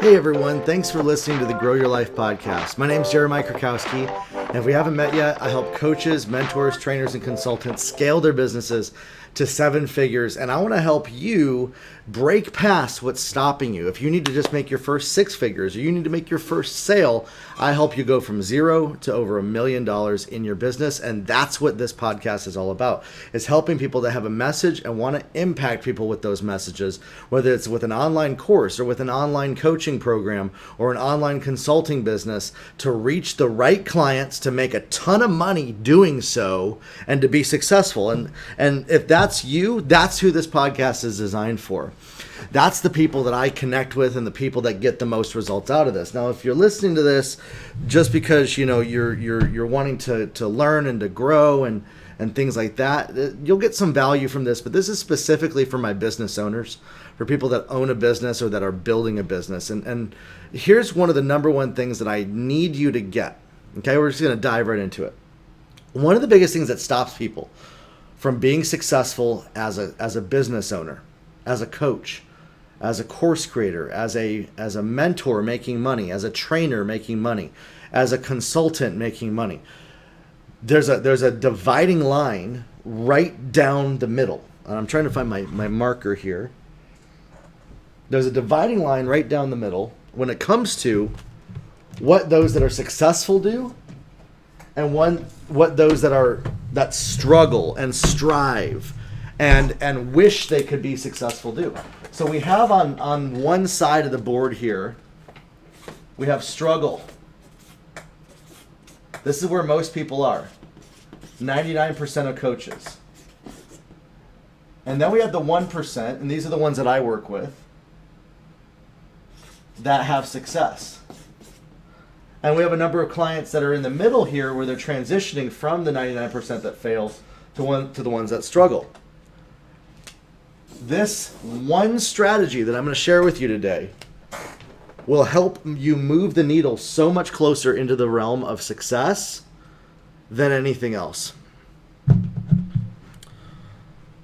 Hey everyone, thanks for listening to the Grow Your Life podcast. My name is Jeremiah Krakowski, and if we haven't met yet, I help coaches, mentors, trainers, and consultants scale their businesses to 7 figures, and I want to help you break past what's stopping you. If you need to just make your first 6 figures, or you need to make your first sale, I help you go from 0 to over $1 million in your business, and that's what this podcast is all about. It's helping people that have a message and want to impact people with those messages, whether it's with an online course or with an online coaching program or an online consulting business, to reach the right clients, to make a ton of money doing so, and to be successful. And if that's you, that's who this podcast is designed for. That's the people that I connect with and the people that get the most results out of this. Now, if you're listening to this just because you're wanting to learn and to grow and things like that, you'll get some value from this. But this is specifically for my business owners, for people that own a business or that are building a business. And here's one of the number one things that I need you to get. Okay, we're just going to dive right into it. One of the biggest things that stops people from being successful as a business owner, as a coach, as a course creator, as a mentor making money, as a trainer making money, as a consultant making money, there's a dividing line right down the middle. And I'm trying to find my marker here. There's a dividing line right down the middle when it comes to what those that are successful do and what those that struggle and strive and wish they could be successful do. So we have on one side of the board here, we have struggle. This is where most people are. 99% of coaches. And then we have the 1%, and these are the ones that I work with, that have success. And we have a number of clients that are in the middle here where they're transitioning from the 99% that fail to the ones that struggle. This one strategy that I'm going to share with you today will help you move the needle so much closer into the realm of success than anything else.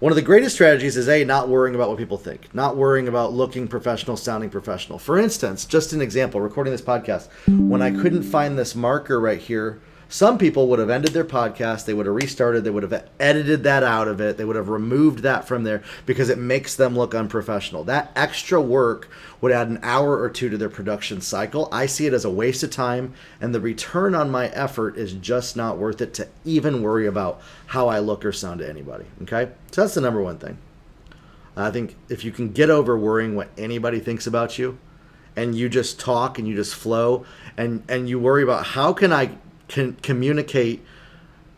One of the greatest strategies is not worrying about what people think, not worrying about looking professional, sounding professional. For instance, just an example, recording this podcast, when I couldn't find this marker right here, some people would have ended their podcast, they would have restarted, they would have edited that out of it, they would have removed that from there because it makes them look unprofessional. That extra work would add an hour or 2 to their production cycle. I see it as a waste of time, and the return on my effort is just not worth it to even worry about how I look or sound to anybody, okay? So that's the number one thing. I think if you can get over worrying what anybody thinks about you, and you just talk and you just flow, and you worry about how can I communicate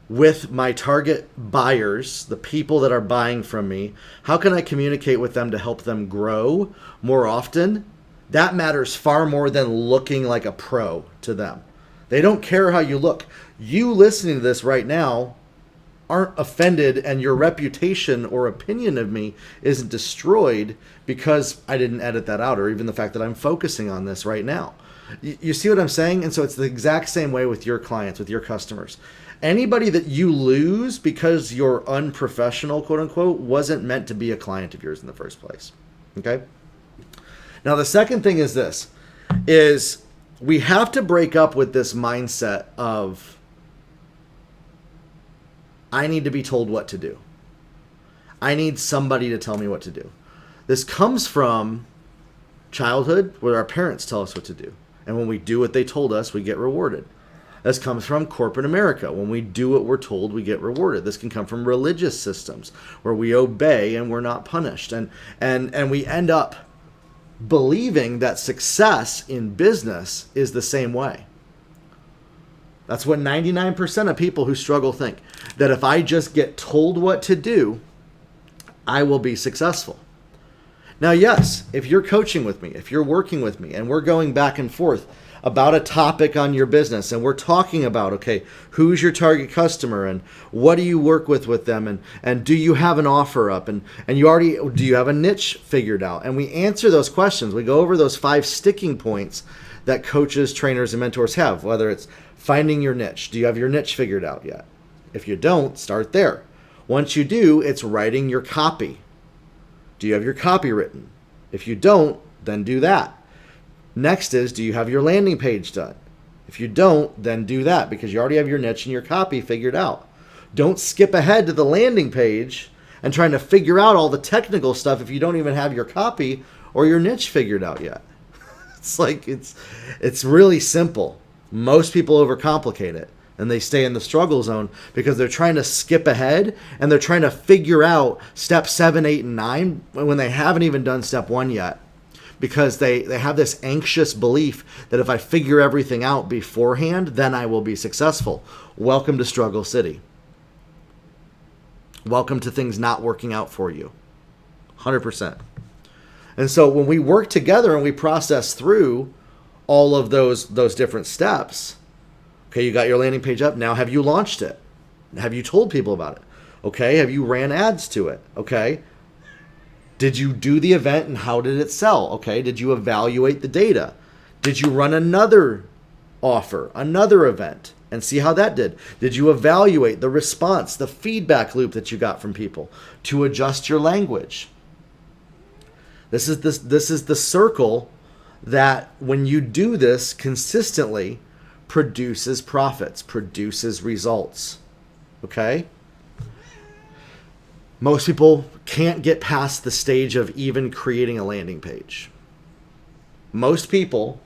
with my target buyers, the people that are buying from me, how can I communicate with them to help them grow more often? That matters far more than looking like a pro to them. They don't care how you look. You listening to this right now aren't offended, and your reputation or opinion of me isn't destroyed because I didn't edit that out, or even the fact that I'm focusing on this right now. You see what I'm saying? And so it's the exact same way with your clients, with your customers. Anybody that you lose because you're unprofessional, quote unquote, wasn't meant to be a client of yours in the first place. Okay? Now, the second thing is this, is we have to break up with this mindset of, I need to be told what to do. I need somebody to tell me what to do. This comes from childhood, where our parents tell us what to do. And when we do what they told us, we get rewarded. This comes from corporate America. When we do what we're told, we get rewarded. This can come from religious systems where we obey and we're not punished. And we end up believing that success in business is the same way. That's what 99% of people who struggle think. That if I just get told what to do, I will be successful. Now, yes, if you're coaching with me, if you're working with me, and we're going back and forth about a topic on your business, and we're talking about, okay, who's your target customer, and what do you work with them, and do you have an offer up, and do you have a niche figured out? And we answer those questions. We go over those 5 sticking points that coaches, trainers, and mentors have, whether it's finding your niche. Do you have your niche figured out yet? If you don't, start there. Once you do, it's writing your copy. Do you have your copy written? If you don't, then do that. Next is, do you have your landing page done? If you don't, then do that because you already have your niche and your copy figured out. Don't skip ahead to the landing page and trying to figure out all the technical stuff if you don't even have your copy or your niche figured out yet. It's really simple. Most people overcomplicate it and they stay in the struggle zone because they're trying to skip ahead and they're trying to figure out step 7, 8, and 9 when they haven't even done step 1 yet. Because they have this anxious belief that if I figure everything out beforehand, then I will be successful. Welcome to Struggle City. Welcome to things not working out for you. 100%. And so when we work together and we process through all of those different steps, okay, you got your landing page up. Now have you launched it? Have you told people about it? Okay, have you ran ads to it? Okay. Did you do the event and how did it sell? Okay, did you evaluate the data? Did you run another offer, another event, and see how that did? Did you evaluate the response, the feedback loop that you got from people to adjust your language? This is the circle that when you do this consistently produces profits, produces results. Okay? Most people can't get past the stage of even creating a landing page. Most people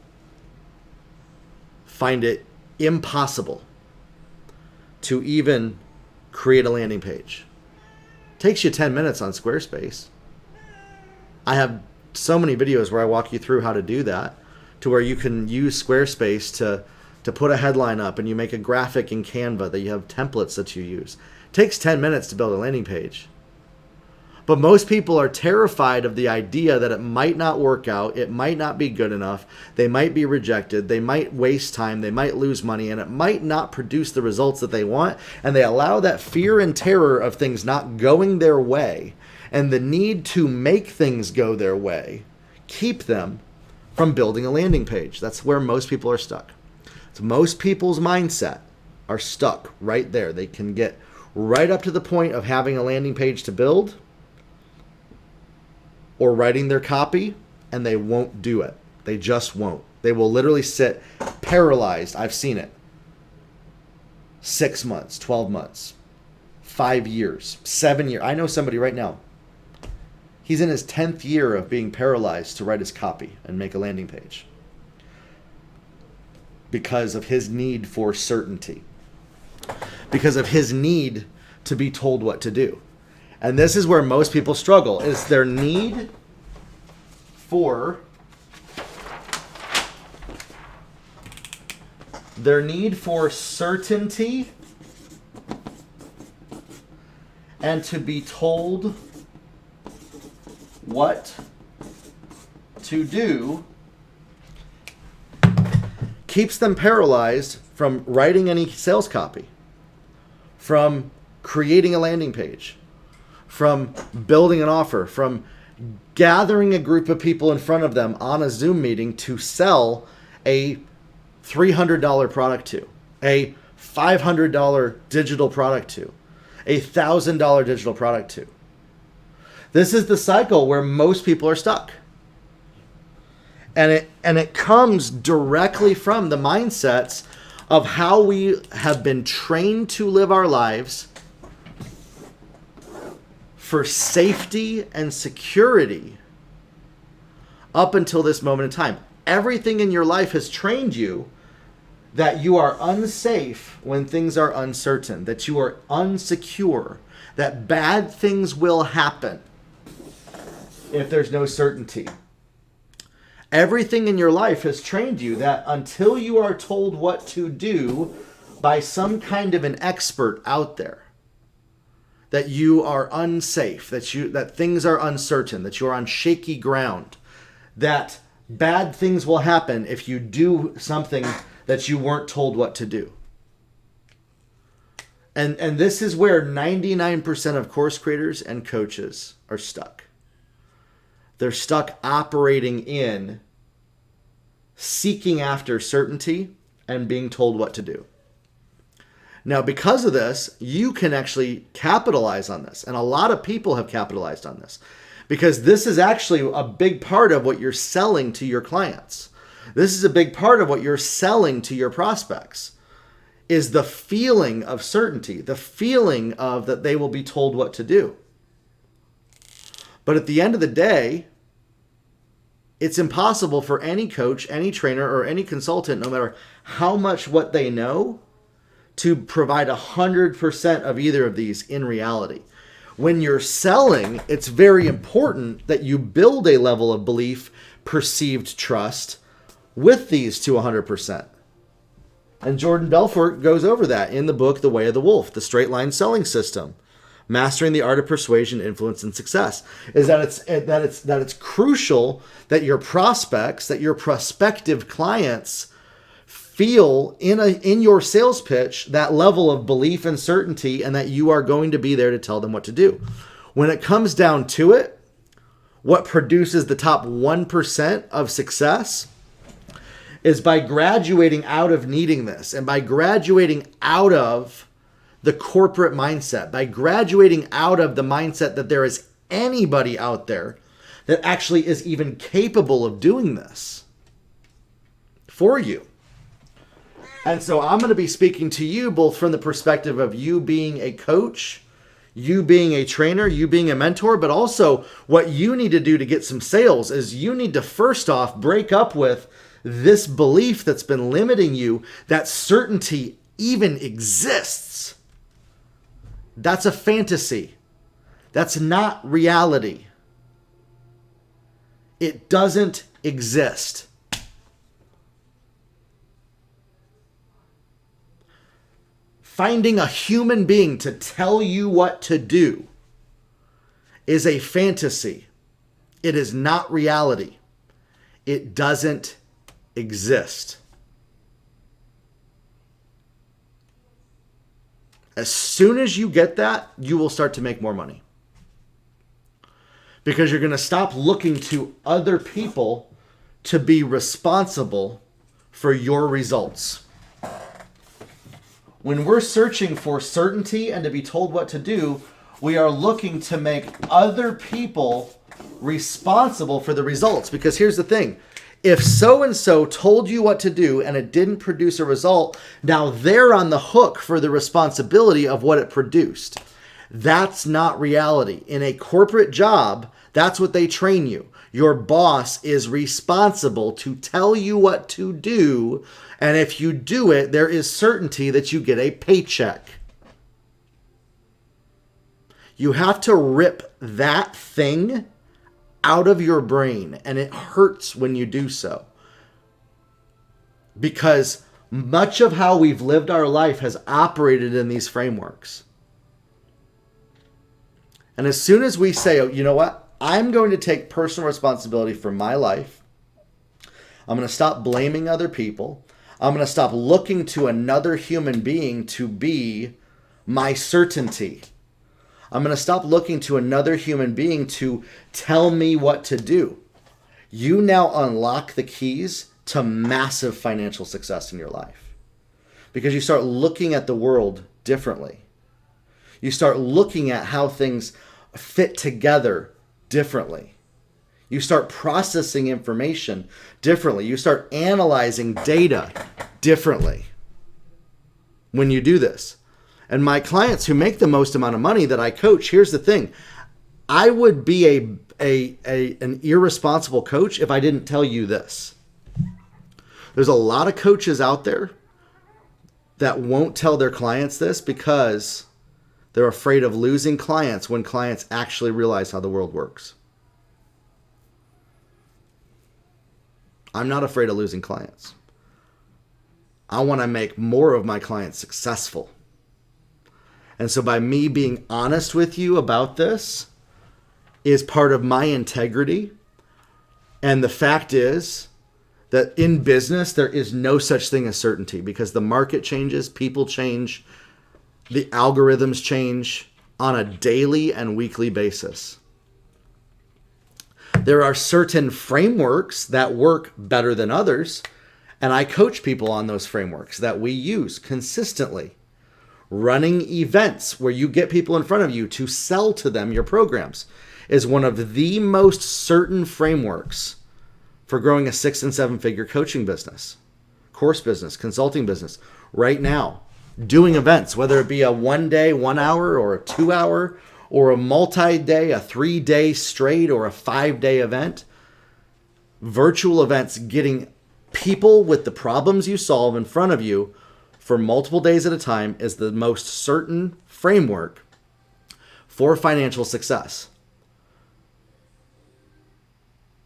find it impossible to even create a landing page. It takes you 10 minutes on Squarespace. I have so many videos where I walk you through how to do that, to where you can use Squarespace to put a headline up and you make a graphic in Canva that you have templates that you use. It takes 10 minutes to build a landing page. But most people are terrified of the idea that it might not work out, it might not be good enough, they might be rejected, they might waste time, they might lose money, and it might not produce the results that they want, and they allow that fear and terror of things not going their way and the need to make things go their way keep them from building a landing page. That's where most people are stuck. So most people's mindset are stuck right there. They can get right up to the point of having a landing page to build or writing their copy, and they won't do it. They just won't. They will literally sit paralyzed. I've seen it. 6 months, 12 months, 5 years, 7 years. I know somebody right now. He's in his 10th year of being paralyzed to write his copy and make a landing page because of his need for certainty, because of his need to be told what to do. And this is where most people struggle, is their need for certainty and to be told what to do keeps them paralyzed from writing any sales copy, from creating a landing page, from building an offer, from gathering a group of people in front of them on a Zoom meeting to sell a $300 product to, a $500 digital product to, a $1,000 digital product to. This is the cycle where most people are stuck. And it comes directly from the mindsets of how we have been trained to live our lives for safety and security up until this moment in time. Everything in your life has trained you that you are unsafe when things are uncertain, that you are unsecure, that bad things will happen if there's no certainty. Everything in your life has trained you that until you are told what to do by some kind of an expert out there, that you are unsafe, that things are uncertain, that you're on shaky ground, that bad things will happen if you do something that you weren't told what to do. And this is where 99% of course creators and coaches are stuck. They're stuck operating in seeking after certainty and being told what to do. Now, because of this, you can actually capitalize on this. And a lot of people have capitalized on this because this is actually a big part of what you're selling to your clients. This is a big part of what you're selling to your prospects, is the feeling of certainty, the feeling of that they will be told what to do. But at the end of the day, it's impossible for any coach, any trainer, or any consultant, no matter how much what they know, to provide 100% of either of these in reality. When you're selling, it's very important that you build a level of belief, perceived trust with these to 100%. And Jordan Belfort goes over that in the book, The Way of the Wolf, the straight line selling system. Mastering the art of persuasion, influence, and success, is that it's crucial that your prospects, that your prospective clients feel in your sales pitch that level of belief and certainty, and that you are going to be there to tell them what to do. When it comes down to it, what produces the top 1% of success is by graduating out of needing this, and by graduating out of the corporate mindset, by graduating out of the mindset that there is anybody out there that actually is even capable of doing this for you. And so I'm going to be speaking to you both from the perspective of you being a coach, you being a trainer, you being a mentor, but also what you need to do to get some sales is you need to first off break up with this belief that's been limiting you, that certainty even exists. That's a fantasy. That's not reality. It doesn't exist. Finding a human being to tell you what to do is a fantasy. It is not reality. It doesn't exist. As soon as you get that, you will start to make more money. Because you're going to stop looking to other people to be responsible for your results. When we're searching for certainty and to be told what to do, we are looking to make other people responsible for the results. Because here's the thing. If so-and-so told you what to do and it didn't produce a result, now they're on the hook for the responsibility of what it produced. That's not reality. In a corporate job, that's what they train you. Your boss is responsible to tell you what to do, and if you do it, there is certainty that you get a paycheck. You have to rip that thing out of your brain, and it hurts when you do so. Because much of how we've lived our life has operated in these frameworks. And as soon as we say, oh, you know what? I'm going to take personal responsibility for my life. I'm going to stop blaming other people. I'm going to stop looking to another human being to be my certainty. I'm going to stop looking to another human being to tell me what to do. You now unlock the keys to massive financial success in your life. Because you start looking at the world differently. You start looking at how things fit together differently. You start processing information differently. You start analyzing data differently when you do this. And my clients who make the most amount of money that I coach, here's the thing. I would be an irresponsible coach if I didn't tell you this. There's a lot of coaches out there that won't tell their clients this because they're afraid of losing clients when clients actually realize how the world works. I'm not afraid of losing clients. I want to make more of my clients successful. And so by me being honest with you about this is part of my integrity. And the fact is that in business, there is no such thing as certainty because the market changes, people change, the algorithms change on a daily and weekly basis. There are certain frameworks that work better than others, and I coach people on those frameworks that we use consistently. Running events where you get people in front of you to sell to them your programs is one of the most certain frameworks for growing a 6 and 7 figure coaching business, course business, consulting business right now, doing events, whether it be a 1 day, 1 hour, or a 2 hour, or a multi-day, a 3-day straight, or a 5-day event. Virtual events, getting people with the problems you solve in front of you for multiple days at a time is the most certain framework for financial success.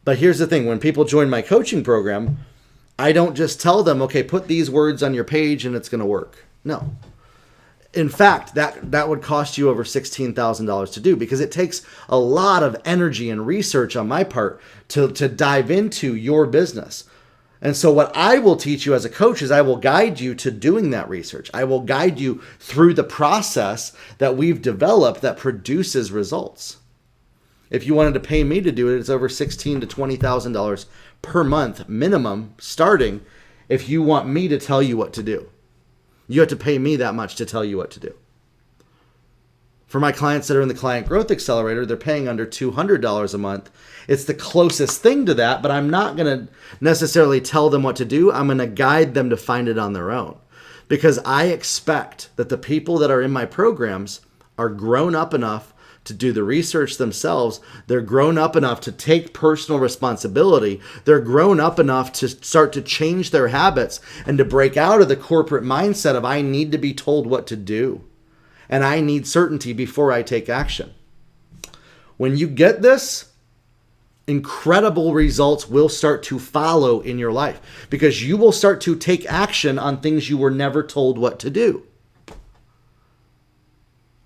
But here's the thing, when people join my coaching program, I don't just tell them, okay, put these words on your page and it's going to work. No. In fact, that would cost you over $16,000 to do, because it takes a lot of energy and research on my part to dive into your business. And so what I will teach you as a coach is I will guide you to doing that research. I will guide you through the process that we've developed that produces results. If you wanted to pay me to do it, it's over $16,000 to $20,000 per month minimum starting if you want me to tell you what to do. You have to pay me that much to tell you what to do. For my clients that are in the Client Growth Accelerator, they're paying under $200 a month. It's the closest thing to that, but I'm not going to necessarily tell them what to do. I'm going to guide them to find it on their own, because I expect that the people that are in my programs are grown up enough to do the research themselves. They're grown up enough to take personal responsibility. They're grown up enough to start to change their habits and to break out of the corporate mindset of I need to be told what to do. And I need certainty before I take action. When you get this, incredible results will start to follow in your life, because you will start to take action on things you were never told what to do.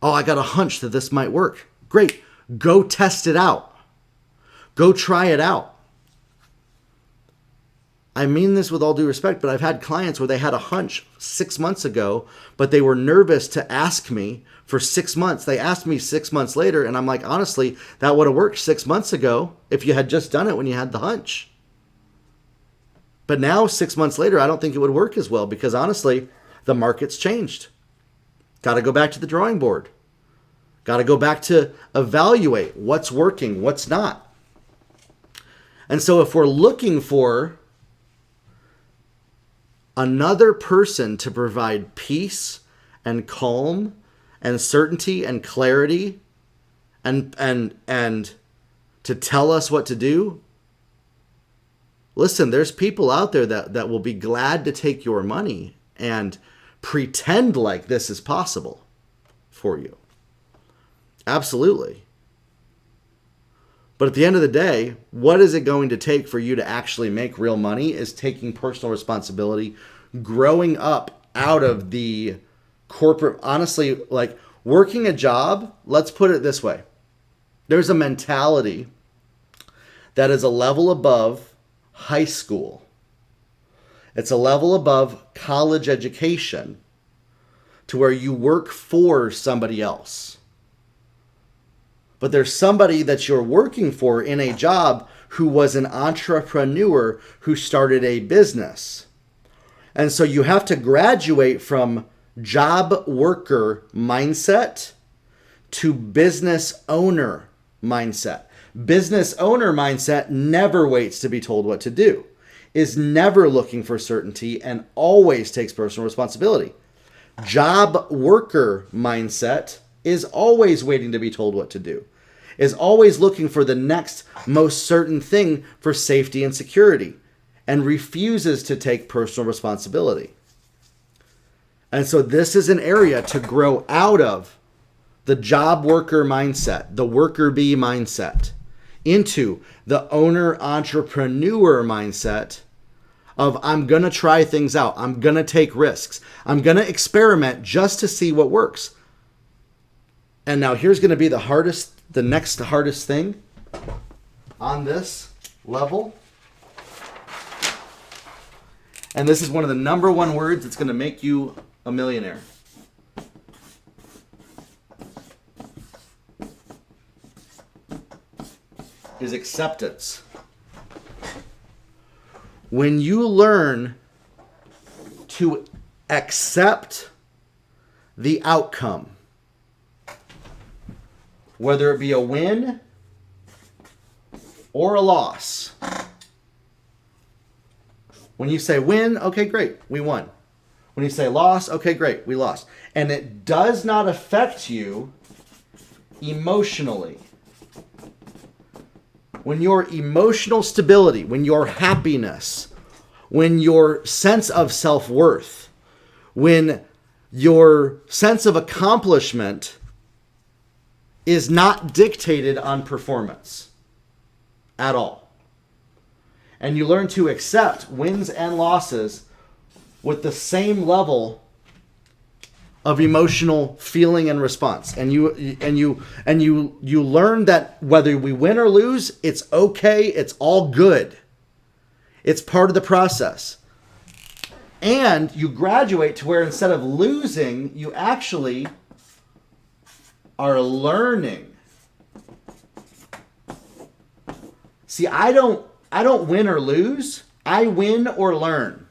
Oh, I got a hunch that this might work. Great. Go test it out. Go try it out. I mean this with all due respect, but I've had clients where they had a hunch 6 months ago, but they were nervous to ask me for 6 months. They asked me 6 months later, and I'm like, honestly, that would have worked 6 months ago if you had just done it when you had the hunch. But now, 6 months later, I don't think it would work as well, because honestly, the market's changed. Got to go back to the drawing board. Got to go back to evaluate what's working, what's not. And so if we're looking for another person to provide peace and calm and certainty and clarity and to tell us what to do, listen, there's people out there that will be glad to take your money and pretend like this is possible for you. Absolutely. But at the end of the day, what is it going to take for you to actually make real money is taking personal responsibility, growing up out of the corporate, honestly, like working a job. Let's put it this way. There's a mentality that is a level above high school. It's a level above college education, to where you work for somebody else. But there's somebody that you're working for in a job who was an entrepreneur who started a business. And so you have to graduate from job worker mindset to business owner mindset. Business owner mindset never waits to be told what to do, is never looking for certainty, and always takes personal responsibility. Job worker mindset is always waiting to be told what to do, is always looking for the next most certain thing for safety and security, and refuses to take personal responsibility. And so this is an area to grow out of the job worker mindset, the worker bee mindset, into the owner entrepreneur mindset of I'm going to try things out. I'm going to take risks. I'm going to experiment just to see what works. And now here's going to be the next hardest thing on this level. And this is one of the number one words that's going to make you a millionaire. Is acceptance. When you learn to accept the outcome, whether it be a win or a loss, When you say win, okay, great, we won. When you say loss, okay, great, we lost. And it does not affect you emotionally. When your emotional stability, when your happiness, when your sense of self-worth, when your sense of accomplishment is not dictated on performance at all. And you learn to accept wins and losses with the same level of emotional feeling and response. And you learn that whether we win or lose, it's okay, it's all good. It's part of the process. And you graduate to where instead of losing, you actually are learning. See, I don't win or lose. I win or learn.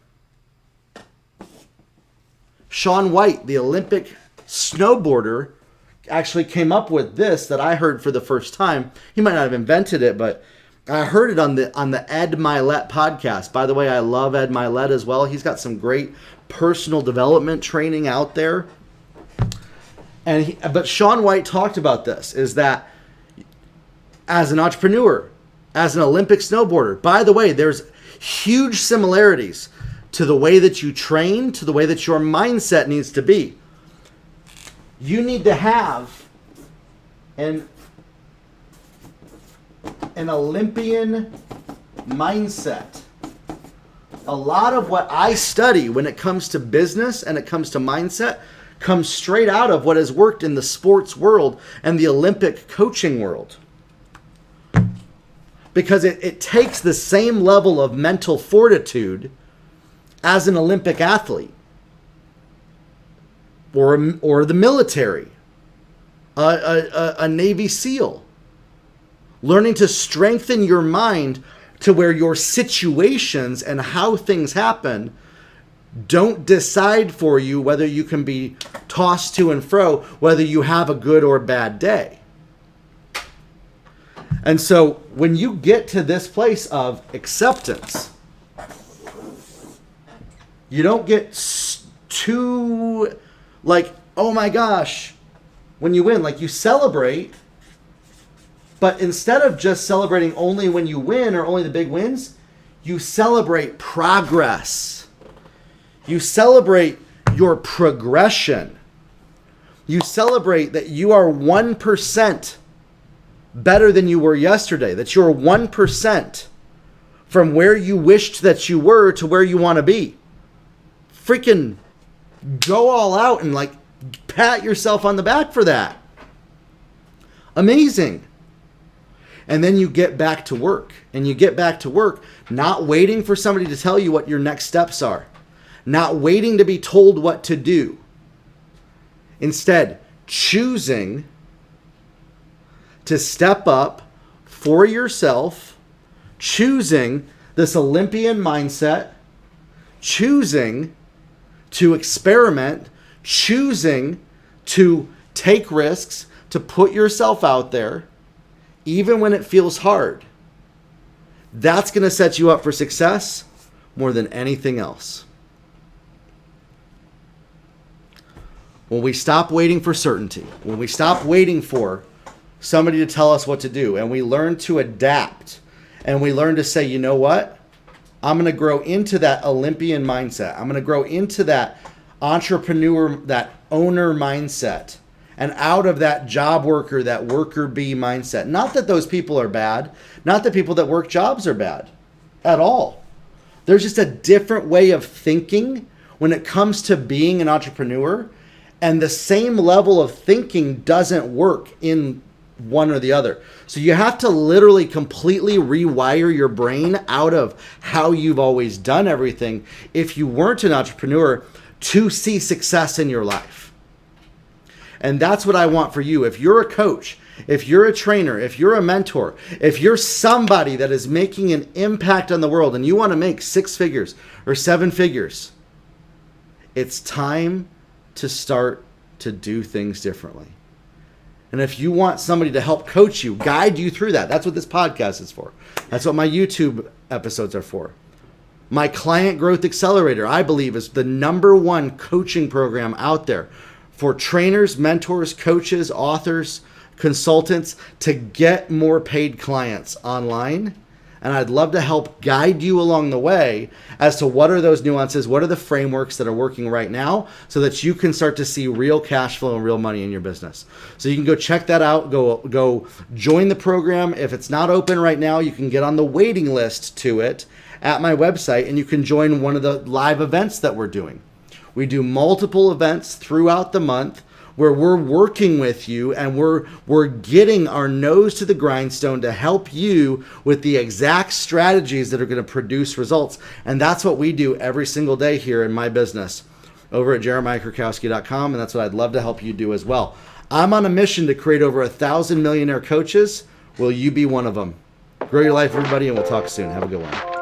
Shaun White, the Olympic snowboarder, actually came up with this that I heard for the first time. He might not have invented it, but I heard it on the Ed Milet podcast. By the way, I love Ed Milet as well. He's got some great personal development training out there. But Shaun White talked about this, is that as an entrepreneur, as an Olympic snowboarder, by the way, there's huge similarities to the way that you train, to the way that your mindset needs to be. You need to have an Olympian mindset. A lot of what I study when it comes to business and it comes to mindset comes straight out of what has worked in the sports world and the Olympic coaching world. Because it takes the same level of mental fortitude as an Olympic athlete or the military, a Navy SEAL. Learning to strengthen your mind to where your situations and how things happen don't decide for you whether you can be tossed to and fro, whether you have a good or bad day. And so when you get to this place of acceptance, you don't get too like, oh my gosh, when you win, like you celebrate. But instead of just celebrating only when you win or only the big wins, you celebrate progress. You celebrate your progression. You celebrate that you are 1% better than you were yesterday, that you're 1% from where you wished that you were to where you want to be. Freaking go all out and like pat yourself on the back for that. Amazing. And then you get back to work. And you get back to work not waiting for somebody to tell you what your next steps are. Not waiting to be told what to do. Instead, choosing to step up for yourself, choosing this Olympian mindset, choosing to experiment, choosing to take risks, to put yourself out there, even when it feels hard. That's going to set you up for success more than anything else. When we stop waiting for certainty, when we stop waiting for somebody to tell us what to do, and we learn to adapt, and we learn to say, you know what? I'm going to grow into that Olympian mindset. I'm going to grow into that entrepreneur, that owner mindset. And out of that job worker, that worker bee mindset. Not that those people are bad. Not that people that work jobs are bad at all. There's just a different way of thinking when it comes to being an entrepreneur. And the same level of thinking doesn't work in one or the other. So you have to literally completely rewire your brain out of how you've always done everything if you weren't an entrepreneur to see success in your life. And that's what I want for you. If you're a coach, if you're a trainer, if you're a mentor, if you're somebody that is making an impact on the world and you want to make 6 figures or 7 figures, it's time to start to do things differently. And if you want somebody to help coach you, guide you through that, that's what this podcast is for. That's what my YouTube episodes are for. My Client Growth Accelerator, I believe, is the #1 coaching program out there for trainers, mentors, coaches, authors, consultants to get more paid clients online. And I'd love to help guide you along the way as to what are those nuances, what are the frameworks that are working right now so that you can start to see real cash flow and real money in your business. So you can go check that out, go join the program. If it's not open right now, you can get on the waiting list to it at my website, and you can join one of the live events that we're doing. We do multiple events throughout the month where we're working with you and we're getting our nose to the grindstone to help you with the exact strategies that are going to produce results. And that's what we do every single day here in my business over at jeremiahkrakowski.com. And that's what I'd love to help you do as well. I'm on a mission to create over 1,000 millionaire coaches. Will you be one of them? Grow your life, everybody, and we'll talk soon. Have a good one.